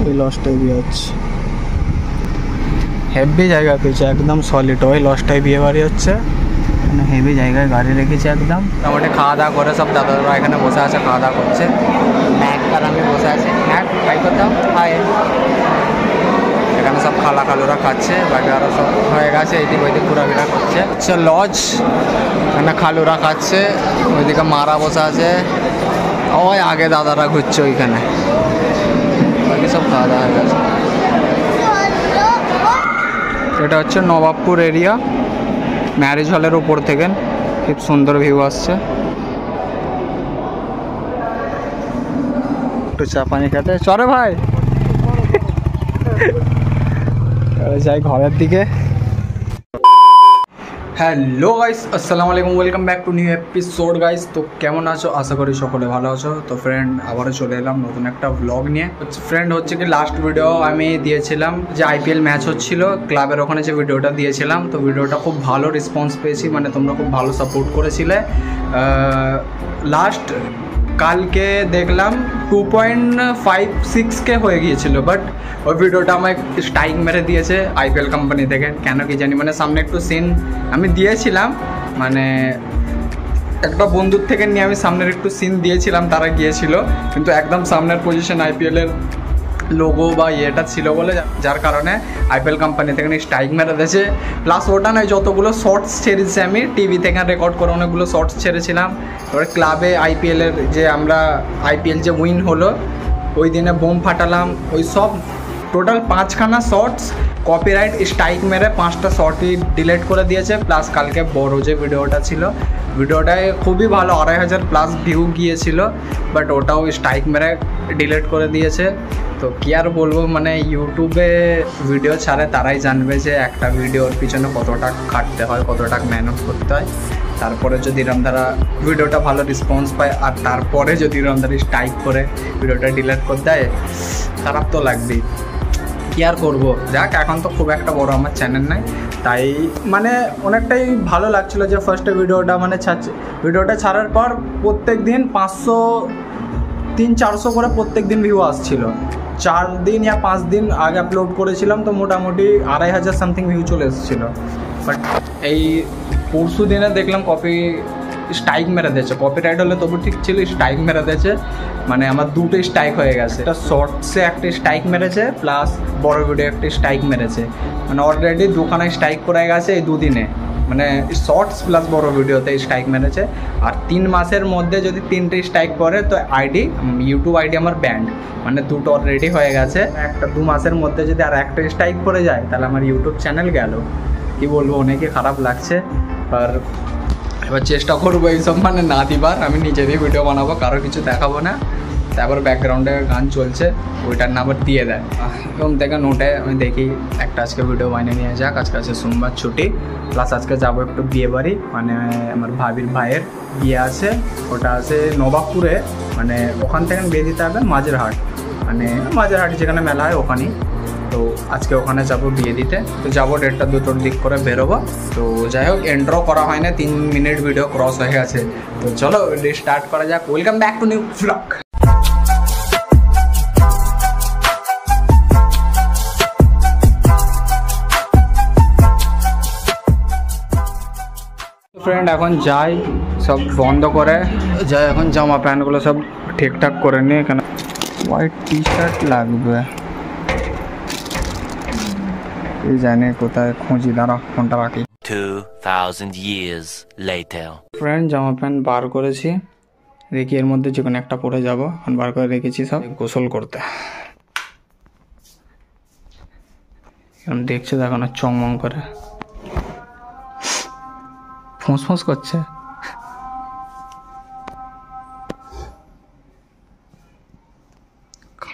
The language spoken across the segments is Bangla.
এই লজটাই বিয়ে হচ্ছে। হেভি জায়গা পেয়েছে, একদম সলিড। ওই লজটাই বিয়ে বাড়ি হচ্ছে, মানে হেভি জায়গায় গাড়ি রেখেছে একদম। মোটামুটি খাওয়া দাওয়া করে সব দাদারা এখানে বসে আছে, খাওয়া দাওয়া করছে। ম্যাক আর আমি বসে আছি। ম্যাক খাই করতাম, খাই। এখানে সব খালুরা খাচ্ছে, বাকি আরও সব হয়ে গেছে, এইদিক ওইদিক ঘোরাফেরা করছে। হচ্ছে লজ, এখানে খালুরা খাচ্ছে, ওইদিকে মারা বসে আছে, ওই আগে দাদারা ঘুরছে ওইখানে। বাকি সব খাওয়া দাওয়া হয়ে গেছে। এটা হচ্ছে নবাবপুর এরিয়া, ম্যারেজ হলের উপর থেকে খুব সুন্দর ভিউ আসছে। একটু চা পানি খেতে চরে ভাই, যাই ঘরের দিকে। হ্যালো গাইস, আসসালামু আলাইকুম, welcome back to new episode guys. তো কেমন আছো? আশা করি সকলে ভালো আছো। তো ফ্রেন্ড, আবারও চলে এলাম নতুন একটা ব্লগ নিয়ে। ফ্রেন্ড হচ্ছে কি, লাস্ট ভিডিও আমি দিয়েছিলাম যে আইপিএল ম্যাচ হচ্ছিল ক্লাবের ওখানে, যে ভিডিওটা দিয়েছিলাম, তো ভিডিওটা খুব ভালো রেসপন্স পেয়েছি, মানে তোমরা খুব ভালো সাপোর্ট করেছিলে। লাস্ট কালকে দেখলাম 2.56K হয়ে গিয়েছিল, বাট ওই ভিডিওটা আমায় স্ট্রাইক মেরে দিয়েছে আইপিএল কোম্পানি থেকে, কেন কি জানি। মানে সামনে একটু সিন আমি দিয়েছিলাম, মানে একটা বন্ধুর থেকে নিয়ে আমি সামনের একটু সিন দিয়েছিলাম, তারা গিয়েছিল, কিন্তু একদম সামনের পজিশন আইপিএলের লোগো বা ইয়েটা ছিল বলে, যার কারণে আইপিএল কোম্পানি থেকে স্ট্রাইক মেরে দিয়েছে। প্লাস ওটা নয়, যতগুলো শর্টস ছেড়েছি আমি টিভি থেকে রেকর্ড করে অনেকগুলো শর্টস ছেড়েছিলাম। এবারে ক্লাবে আইপিএলের যে আমরা আইপিএল যে উইন হলো ওই দিনে বোম ফাটালাম, ওই সব টোটাল 5খানা শর্টস কপিরাইট স্ট্রাইক মেরে 5টা শর্টই ডিলিট করে দিয়েছে। প্লাস কালকে বড় যে ভিডিওটা ছিল, ভিডিওটায় খুবই ভালো 2,500+ ভিউ গিয়েছিল, বাট ওটাও স্ট্রাইক মেরে ডিলিট করে দিয়েছে। তো কী আর বলবো, মানে ইউটিউবে ভিডিও ছাড়ে তারাই জানবে যে একটা ভিডিওর পিছনে কতটা খাটতে হয়, কতটা মেহনত করতে হয়। তারপরে যদি এরমধারা ভিডিওটা ভালো রেসপন্স পায়, আর তারপরে যদি এরমধারা স্ট্রাইক করে ভিডিওটা ডিলিট করে দেয়, খারাপ তো লাগবেই। কী আর করবো, যাক, এখন তো খুব একটা বড় আমার চ্যানেল নাই, তাই মানে অনেকটাই ভালো লাগছিলো যে ফার্স্টে ভিডিওটা মানে ভিডিওটা ছাড়ার পর প্রত্যেক দিন 500-300-400 করে প্রত্যেক দিন ভিউ আসছিল। 4 দিন ইয়া 5 দিন আগে আপলোড করেছিলাম, তো মোটামুটি 2,500 সামথিং ভিউ চলে এসেছিলো। বাট এই পরশু দিনে দেখলাম স্ট্রাইক মেরে দিয়েছে। কপিরাইট হলে তবু ঠিক ছিল, স্ট্রাইক মেরে দিয়েছে, মানে আমার 2টো স্ট্রাইক হয়ে গেছে। একটা শর্টসে একটা স্ট্রাইক মেরেছে, প্লাস বড় ভিডিও একটা স্ট্রাইক মেরেছে, মানে অলরেডি 2খানা স্ট্রাইক করে গেছে এই 2 দিনে, মানে শর্টস প্লাস বড় ভিডিওতে স্ট্রাইক মেরেছে। আর 3 মাসের মধ্যে যদি 3টে স্ট্রাইক করে তো ইউটিউব আইডি আমার ব্যান্ড, মানে 2টো অলরেডি হয়ে গেছে। 2 মাসের মধ্যে যদি আর একটা স্ট্রাইক করে যায় তাহলে আমার ইউটিউব চ্যানেল গেল। কি বলবো, অনেকে খারাপ লাগছে। আর এবার চেষ্টা করবো এইসব মানে না দিবার, আমি নিজেরই ভিডিও বানাবো, কারো কিছু দেখাবো না। তারপর ব্যাকগ্রাউন্ডে গান চলছে, ওইটার না আবার দিয়ে দেয় এবং দেখে নোটে আমি দেখি একটা আজকে ভিডিও বানিয়ে নিয়ে যাক। আজকে আছে সোমবার, ছুটি, প্লাস আজকে যাবো একটু বিয়ে বাড়ি, মানে আমার ভাবির ভাইয়ের বিয়ে আছে, ওটা আছে নবাবপুরে, মানে ওখান থেকে বিয়ে দিতে হবে মাঝেরহাট, মানে মাঝেরহাট যেখানে মেলা হয় ওখানেই। তো আজকে ওখানে যাব বিয়ে দিতে, তো যাবো 1:30-2টোর দিক করে বেরোবো। তো যাই হোক, এন্ট্রো করা হয় না, 3 মিনিট ভিডিও ক্রস হয়ে গেছে। তো চলো স্টার্ট করা যাক। Welcome back to new blog. Friend, এখন যাই সব বন্ধ করে যাই, এখন জামা প্যান্টগুলো সব ঠিকঠাক করে নিই। এখানে হোয়াইট টি-শার্ট লাগবে, জানি কোথায় খুঁজি, দাঁড়া ফোনটা রাখি। 2000 years later. ফ্রেন্ড, জামা প্যান্ট বার করেছি, দেখি এর মধ্যে যে কোনো একটা পরে যাবো। এখন বার করে রেখেছি সব গোসল করতে। এখন দেখছে দেখো না, চংমং করে ফোঁস করছে।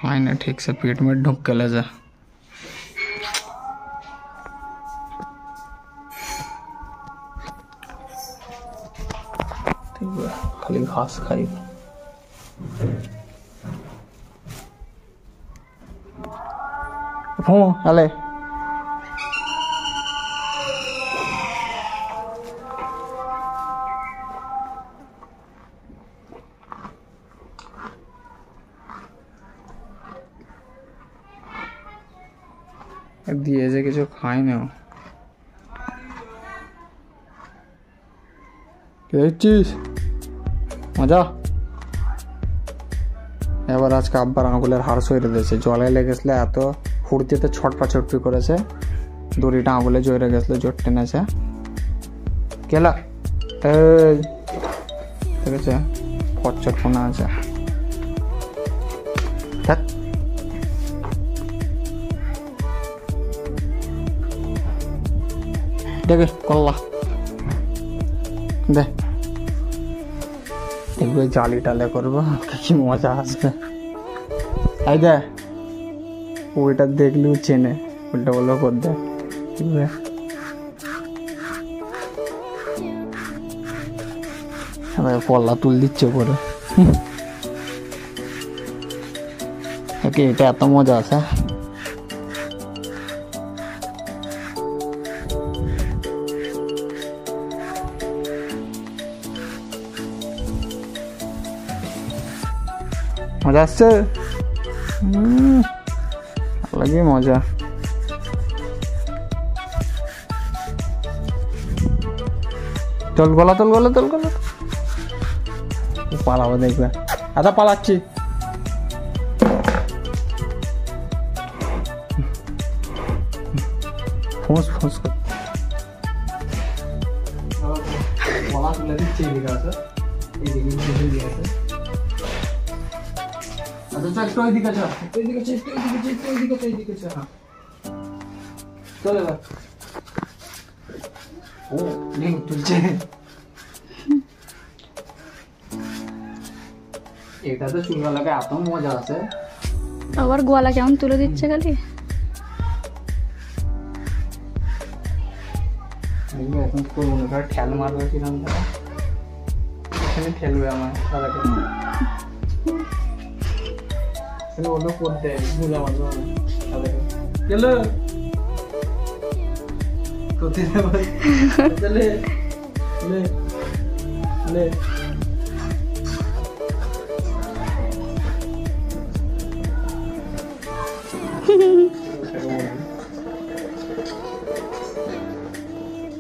खाए ना ठीक से, पेट में ढुक के ले जा। खाली घास खाई। अले দিয়েছে কিছু খাই না। দেখছিস মজা। এবার আজকে আব্বার আঙুলের হাড় সইরে দিয়েছে, জলে লেগেছিল এত ফুর্তিতে ছটপি করেছে, দড়িটা আঙুলে জড়ে গেছিল, জোর টেনেছে। কেলা এই ঠিক আছে, ফটচট ফোনা আছে। দেখে করলা দে, দেখবে জালি টালে করবো, কি মজা আসবে। এই দে, ওইটা দেখলেও চেনে, উল্টা বলবো কর দে, বুঝবে। পল্লা তুল দিচ্ছে পরে, এটা এত মজা আছে। মজা আসছে, লাগে মজা। চল গলা তোল, গলা তোল, গলা পালাবো দেখবে। আচ্ছা পালাচ্ছি। ফোঁস ফোঁস গলা তুলে দিচ্ছে, এদিকে আছে, এইদিকে আছে। আচ্ছা একটু ওইদিকে আছে, এইদিকে আছে, এইদিকে আছে, এইদিকে আছে। হ্যাঁ চল এবার। ও নেই তুলছে, এটাতে চুলগুলোকে এত মজা আছে। আবার গোয়ালা কেমন তুলে দিচ্ছে খালি। এখন করবো না, ঠেল মারবে কিরম, এখানে ঠেলবে আমার দাদাকে, ওটা করতে বুঝা মারবে দাদাকে। চলো কোথায় চলে লে লে।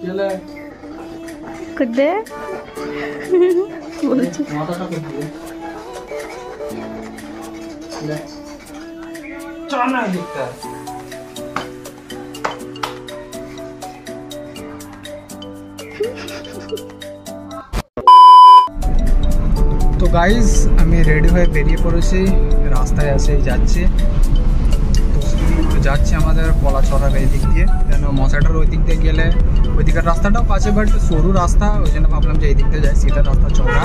চলে কুদে বলছি মাথাটা কুদে লে, চানা দিকটা। তো গাইজ আমি রেডি হয়ে বেরিয়ে পড়েছি, রাস্তায় এসে যাচ্ছি। তো যাচ্ছি আমাদের পলাছড়ার এই দিক দিয়ে, কেন মশাটার ওই দিক দিয়ে গেলে ওই দিকের রাস্তাটাও কাছে, বাট সরু রাস্তা, ওই জন্য ভাবলাম যে এই দিক দিয়ে যাই, সিধা রাস্তা চওড়া,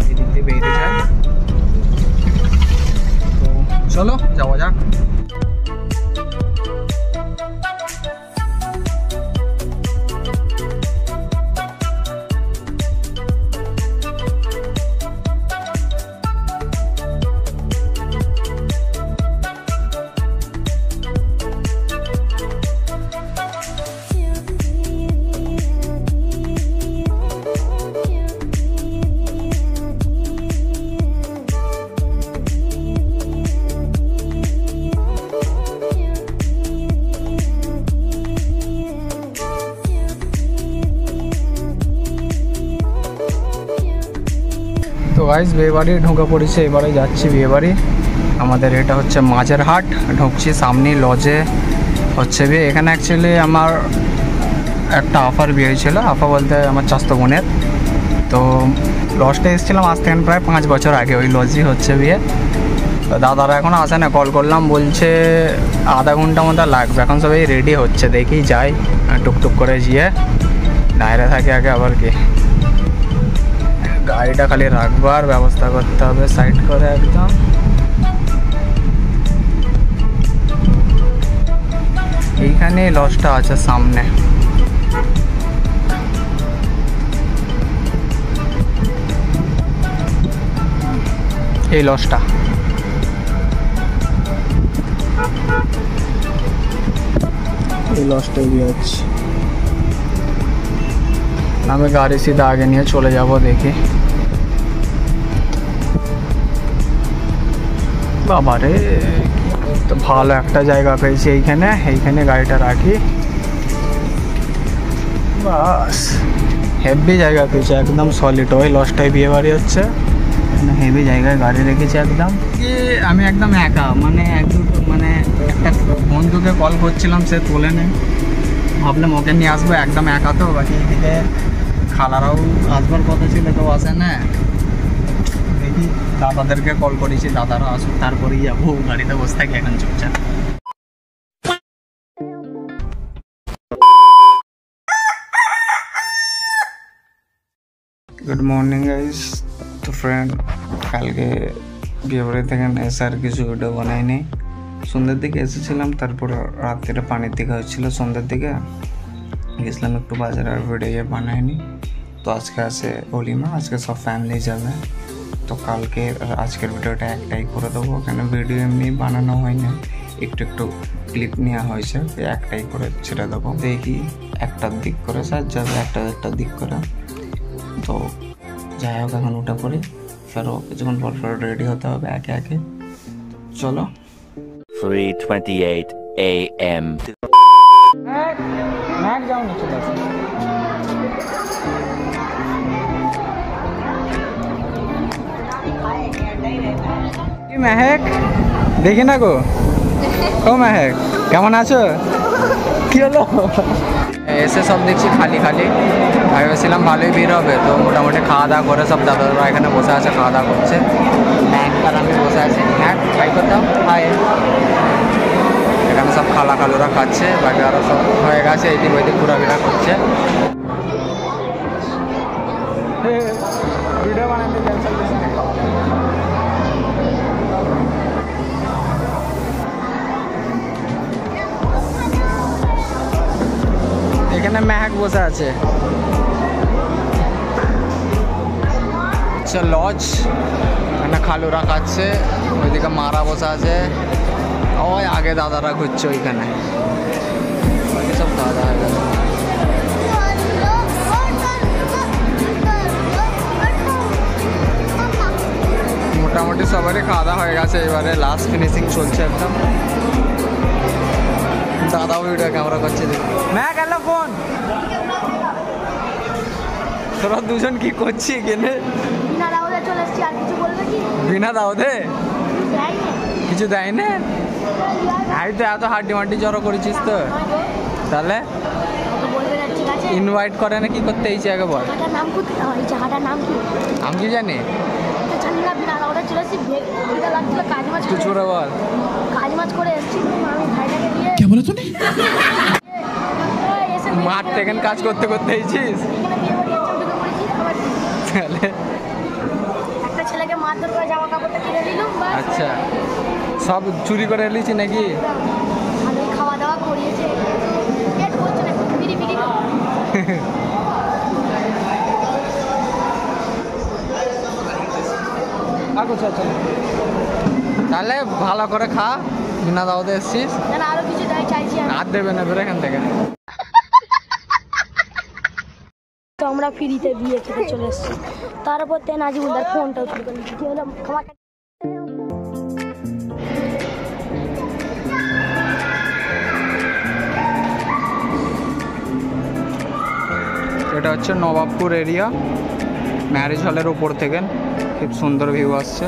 এই দিক দিয়ে বেরিয়ে যায়। তো চলো যাওয়া যাক। তো গাইস বিয়েবাড়ি ঢোকা পড়েছে, এবারে যাচ্ছি বিয়েবাড়ি। আমাদের এটা হচ্ছে মাঝের হাট, ঢুকছি সামনে লজে হচ্ছে বিয়ে। এখানে অ্যাকচুয়ালি আমার একটা আফার বিয়ে হয়েছিল, আফা বলতে আমার চাস্তো বোনের। তো লজটা এসেছিলাম আজ থেকে প্রায় 5 বছর আগে, ওই লজই হচ্ছে বিয়ে। তো দাদারা এখনও আসে না, কল করলাম বলছে আধা ঘন্টা মতো লাগবে। এখন সবাই রেডি হচ্ছে, দেখি যাই টুকটুক করে গিয়ে দাঁড়িয়ে থাকে আগে, আবার কি গাড়িটা খালি রাখবার ব্যবস্থা করতে হবে সাইড করে একদম। এইখানে লজটা আছে সামনে, এই লজটা। এই লজটাই দিয়ে হচ্ছে। আমি গাড়ি सीधा आगे নিয়ে চলে যাব, দেখি। বাবা রে তো ভালো একটা জায়গা পেয়েছি এইখানে গাড়িটা রাখি, বাস হেভি জায়গা পেয়েছি একদম সলিড। ওই লসটাই বিয়ে বাড়ি হচ্ছে, হেভি জায়গায় গাড়ি রেখেছি একদম। আমি একদম একা, মানে মানে একটা বন্ধুকে কল করছিলাম, সে তোলে নেই, ভাবলাম ওকে নিয়ে আসবো, একদম একা তো। বাকি এদিকে খালারাও আসবার কথা ছিল, তো আসে না। দেখি দাদাদেরকে কল করেছি, দাদারা আসুক তারপরেই যাবো। গাড়িতে বসে থাকি এখন চুপচাপ। Good morning guys. তো ফ্রেন্ড, কালকে বিয়েবাড়ি থেকে এসে আর কিছু ভিডিও বানাইনি। সন্ধ্যের দিকে এসেছিলাম, তারপর রাত্রিরে পানির দিকে হচ্ছিল, সন্ধ্যের দিকে গেছিলাম একটু বাজারে, আর ভিডিও বানাইনি। তো আজকে আছে অলিমা, আজকে সব ফ্যামিলি যাবে। তো কালকে আজকের ভিডিওটা একটাই করে দেবো, কেন ভিডিও এমনি বানানো হয় না, একটু একটু ক্লিপ নেওয়া হয়েছে, একটাই করে ছেড়ে দেবো। দেখি একটার দিক করে স্যার যাবে, একটা দিক করে। তো যাই হোক, এখন ওটা করি, ফেরো কিছুক্ষণ পর রেডি হতে হবে একে একে। চলো। 3:28 a.m. মেহেক দেখি না গো, ও মেহেক কেমন আছো? কি হলো? এসে সব দেখছি খালি খালি, ভেবেছিলাম ভালোই ভিড় হবে। তো মোটামুটি খাওয়া দাওয়া করে সব দাদারা এখানে বসে আছে, খাওয়া দাওয়া করছে। আর আমি বসে আছি, হ্যাঁ খাই করতাম, হাই। এখানে সব খালুরা খাচ্ছে, বাকি আরও সব হয়ে গেছে, এইদিক ওইদিক ঘোরাফেরা করছে। ভিডিও বানাতে ক্যান্সেল করছি। এখানে মেহেক বসে আছে, লজ। এখানে খালুরা খাচ্ছে, ওইদিকে মারা বসে আছে, ওই আগে দাদারা ঘুরছে ওইখানে। সব খাওয়া দাওয়া হয়ে গেছে। মোটামুটি সবারই খাওয়া দাওয়া হয়ে গেছে, এবারে লাস্ট ফিনিশিং চলছে একদম। দাদাও ভিডিও ক্যামেরা করছে। ম্যাক এলো ফোন, তোরা দুজন কি করছি কেনে? বিনা দাওদে কিছু দেয় না? আই তো এত হাড্ডি মাড্ডি জড়ো করেছিস তো, তাহলে ইনভাইট করে না কি করতে এইছে আগে বল। আমি কি জানি, কিছু বল। মাঠ থেকে কাজ করতে করতে এইছিস? আচ্ছা, সব চুরি করে এলিছি নাকি? খাওয়া দাওয়া করিয়েছে। তাহলে ভালো করে খা, বিনা দাওয়াতে এসছিস। আরো কিছু চাইছি, আর দেবে না বেরো এখান থেকে। তো আমরা ফ্রিতে বিয়ে খেতে চলে এসেছি, তারপর নাজিবুলদার ফোনটাও চুরি করে নিচ্ছি। কি হলো? এটা হচ্ছে নবাবপুর এরিয়া, ম্যারেজ হলের উপর থেকে খুব সুন্দর ভিউ আসছে।